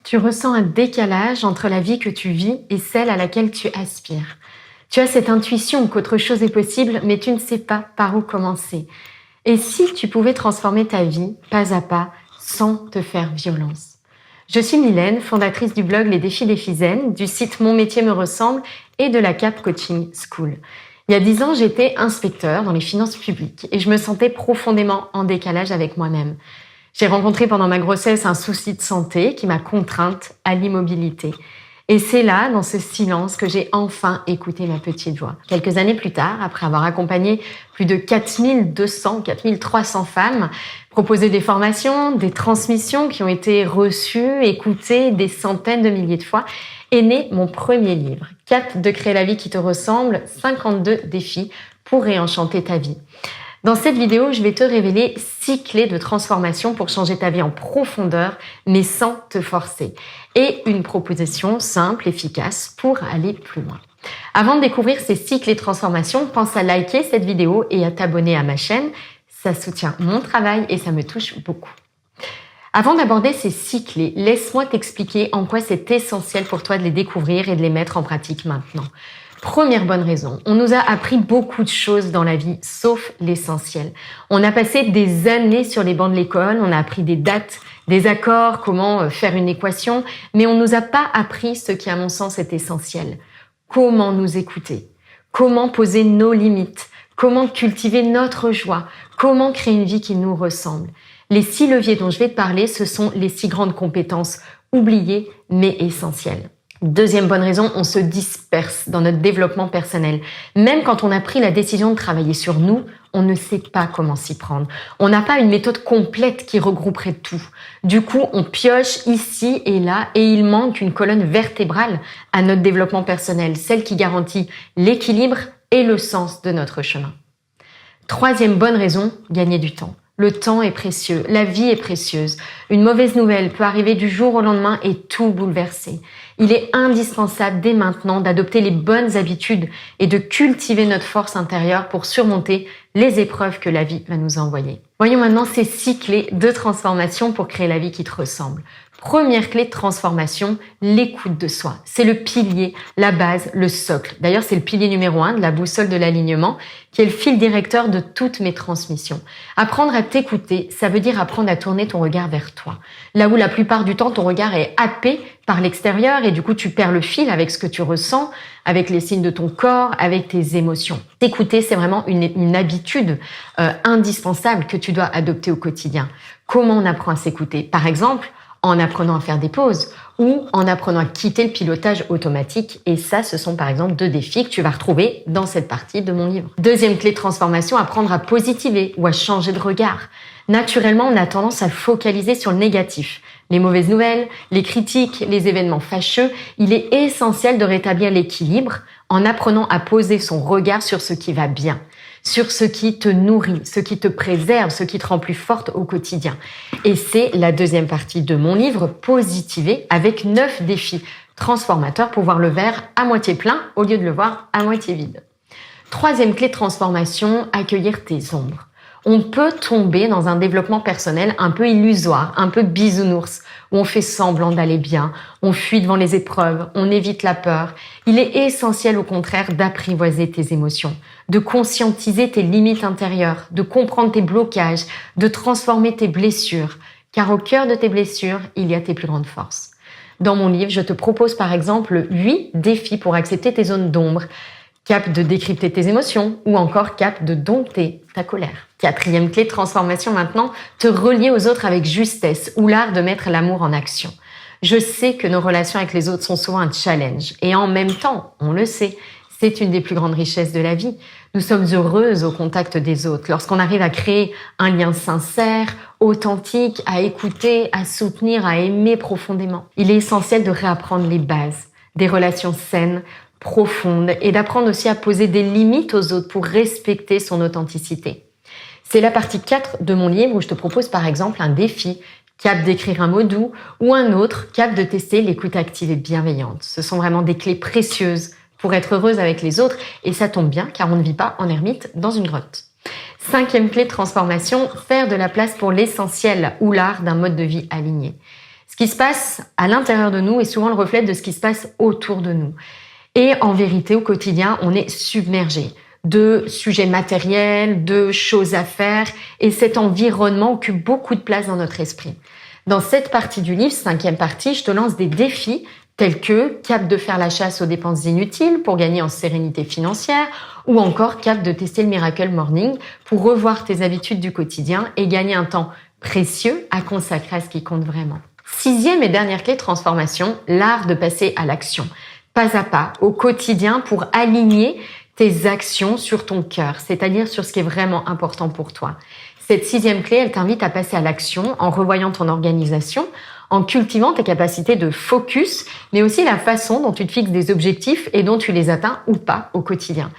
Tu ressens un décalage entre la vie que tu vis et celle à laquelle tu aspires. Tu as cette intuition qu'autre chose est possible, mais tu ne sais pas par où commencer. Et si tu pouvais transformer ta vie, pas à pas, sans te faire violence? Je suis Mylène, fondatrice du blog Les Défis des Zen, du site Mon métier me ressemble et de la CAP Coaching School. Il y a 10 ans, j'étais inspecteur dans les finances publiques et je me sentais profondément en décalage avec moi-même. J'ai rencontré pendant ma grossesse un souci de santé qui m'a contrainte à l'immobilité. Et c'est là, dans ce silence, que j'ai enfin écouté ma petite voix. Quelques années plus tard, après avoir accompagné plus de 4200, 4300 femmes, proposé des formations, des transmissions qui ont été reçues, écoutées des centaines de milliers de fois, est né mon premier livre, Cap de créer la vie qui te ressemble, 52 défis pour réenchanter ta vie. Dans cette vidéo, je vais te révéler 6 clés de transformation pour changer ta vie en profondeur, mais sans te forcer. Et une proposition simple, efficace pour aller plus loin. Avant de découvrir ces 6 clés de transformation, pense à liker cette vidéo et à t'abonner à ma chaîne. Ça soutient mon travail et ça me touche beaucoup. Avant d'aborder ces 6 clés, laisse-moi t'expliquer en quoi c'est essentiel pour toi de les découvrir et de les mettre en pratique maintenant. Première bonne raison, on nous a appris beaucoup de choses dans la vie, sauf l'essentiel. On a passé des années sur les bancs de l'école, on a appris des dates, des accords, comment faire une équation, mais on ne nous a pas appris ce qui, à mon sens, est essentiel. Comment nous écouter, comment poser nos limites, comment cultiver notre joie, comment créer une vie qui nous ressemble. Les 6 leviers dont je vais te parler, ce sont les 6 grandes compétences oubliées mais essentielles. Deuxième bonne raison, on se disperse dans notre développement personnel. Même quand on a pris la décision de travailler sur nous, on ne sait pas comment s'y prendre. On n'a pas une méthode complète qui regrouperait tout. Du coup, on pioche ici et là et il manque une colonne vertébrale à notre développement personnel, celle qui garantit l'équilibre et le sens de notre chemin. Troisième bonne raison, gagner du temps. Le temps est précieux, la vie est précieuse. Une mauvaise nouvelle peut arriver du jour au lendemain et tout bouleverser. Il est indispensable dès maintenant d'adopter les bonnes habitudes et de cultiver notre force intérieure pour surmonter les épreuves que la vie va nous envoyer. Voyons maintenant ces 6 clés de transformation pour créer la vie qui te ressemble. Première clé de transformation, l'écoute de soi. C'est le pilier, la base, le socle. D'ailleurs, c'est le pilier numéro 1 de la boussole de l'alignement, qui est le fil directeur de toutes mes transmissions. Apprendre à t'écouter, ça veut dire apprendre à tourner ton regard vers toi. Là où la plupart du temps, ton regard est happé par l'extérieur et du coup, tu perds le fil avec ce que tu ressens, avec les signes de ton corps, avec tes émotions. T'écouter, c'est vraiment une habitude indispensable que tu dois adopter au quotidien. Comment on apprend à s'écouter? Par exemple, en apprenant à faire des pauses ou en apprenant à quitter le pilotage automatique. Et ça, ce sont par exemple 2 défis que tu vas retrouver dans cette partie de mon livre. Deuxième clé de transformation, apprendre à positiver ou à changer de regard. Naturellement, on a tendance à focaliser sur le négatif. Les mauvaises nouvelles, les critiques, les événements fâcheux. Il est essentiel de rétablir l'équilibre en apprenant à poser son regard sur ce qui va bien, sur ce qui te nourrit, ce qui te préserve, ce qui te rend plus forte au quotidien. Et c'est la deuxième partie de mon livre, Positiver, avec 9 défis transformateurs pour voir le verre à moitié plein au lieu de le voir à moitié vide. Troisième clé de transformation, accueillir tes ombres. On peut tomber dans un développement personnel un peu illusoire, un peu bisounours, où on fait semblant d'aller bien, on fuit devant les épreuves, on évite la peur. Il est essentiel au contraire d'apprivoiser tes émotions, de conscientiser tes limites intérieures, de comprendre tes blocages, de transformer tes blessures, car au cœur de tes blessures, il y a tes plus grandes forces. Dans mon livre, je te propose par exemple 8 défis pour accepter tes zones d'ombre, cap de décrypter tes émotions ou encore cap de dompter ta colère. Quatrième clé de transformation maintenant, te relier aux autres avec justesse ou l'art de mettre l'amour en action. Je sais que nos relations avec les autres sont souvent un challenge et en même temps, on le sait, c'est une des plus grandes richesses de la vie. Nous sommes heureuses au contact des autres lorsqu'on arrive à créer un lien sincère, authentique, à écouter, à soutenir, à aimer profondément. Il est essentiel de réapprendre les bases des relations saines, profonde et d'apprendre aussi à poser des limites aux autres pour respecter son authenticité. C'est la partie 4 de mon livre où je te propose par exemple un défi, cap d'écrire un mot doux ou un autre, cap de tester l'écoute active et bienveillante. Ce sont vraiment des clés précieuses pour être heureuse avec les autres et ça tombe bien car on ne vit pas en ermite dans une grotte. 5e clé de transformation, faire de la place pour l'essentiel ou l'art d'un mode de vie aligné. Ce qui se passe à l'intérieur de nous est souvent le reflet de ce qui se passe autour de nous. Et en vérité, au quotidien, on est submergé de sujets matériels, de choses à faire, et cet environnement occupe beaucoup de place dans notre esprit. Dans cette partie du livre, 5e partie, je te lance des défis tels que cap de faire la chasse aux dépenses inutiles pour gagner en sérénité financière, ou encore cap de tester le Miracle Morning pour revoir tes habitudes du quotidien et gagner un temps précieux à consacrer à ce qui compte vraiment. 6e et dernière clé de transformation, l'art de passer à l'action, pas à pas, au quotidien pour aligner tes actions sur ton cœur, c'est-à-dire sur ce qui est vraiment important pour toi. Cette 6e clé, elle t'invite à passer à l'action en revoyant ton organisation, en cultivant tes capacités de focus, mais aussi la façon dont tu te fixes des objectifs et dont tu les atteins ou pas au quotidien.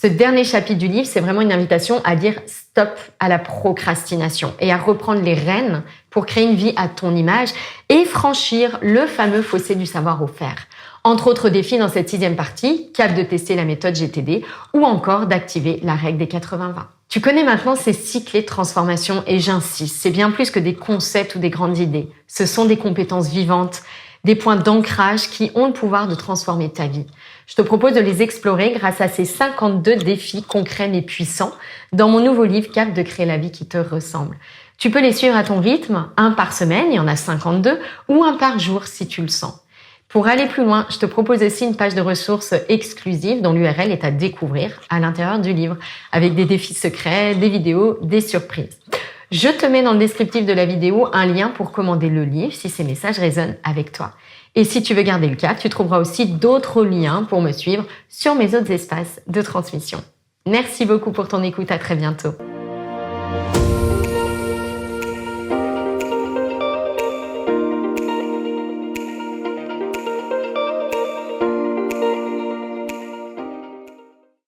Ce dernier chapitre du livre, c'est vraiment une invitation à dire stop à la procrastination et à reprendre les rênes pour créer une vie à ton image et franchir le fameux fossé du savoir-faire. Entre autres défis dans cette 6e partie, cap de tester la méthode GTD ou encore d'activer la règle des 80-20. Tu connais maintenant ces 6 clés de transformation et j'insiste, c'est bien plus que des concepts ou des grandes idées. Ce sont des compétences vivantes, des points d'ancrage qui ont le pouvoir de transformer ta vie. Je te propose de les explorer grâce à ces 52 défis concrets mais puissants dans mon nouveau livre Cap de créer la vie qui te ressemble. Tu peux les suivre à ton rythme, un par semaine, il y en a 52, ou un par jour si tu le sens. Pour aller plus loin, je te propose aussi une page de ressources exclusive dont l'URL est à découvrir à l'intérieur du livre, avec des défis secrets, des vidéos, des surprises. Je te mets dans le descriptif de la vidéo un lien pour commander le livre si ces messages résonnent avec toi. Et si tu veux garder le cap, tu trouveras aussi d'autres liens pour me suivre sur mes autres espaces de transmission. Merci beaucoup pour ton écoute, à très bientôt.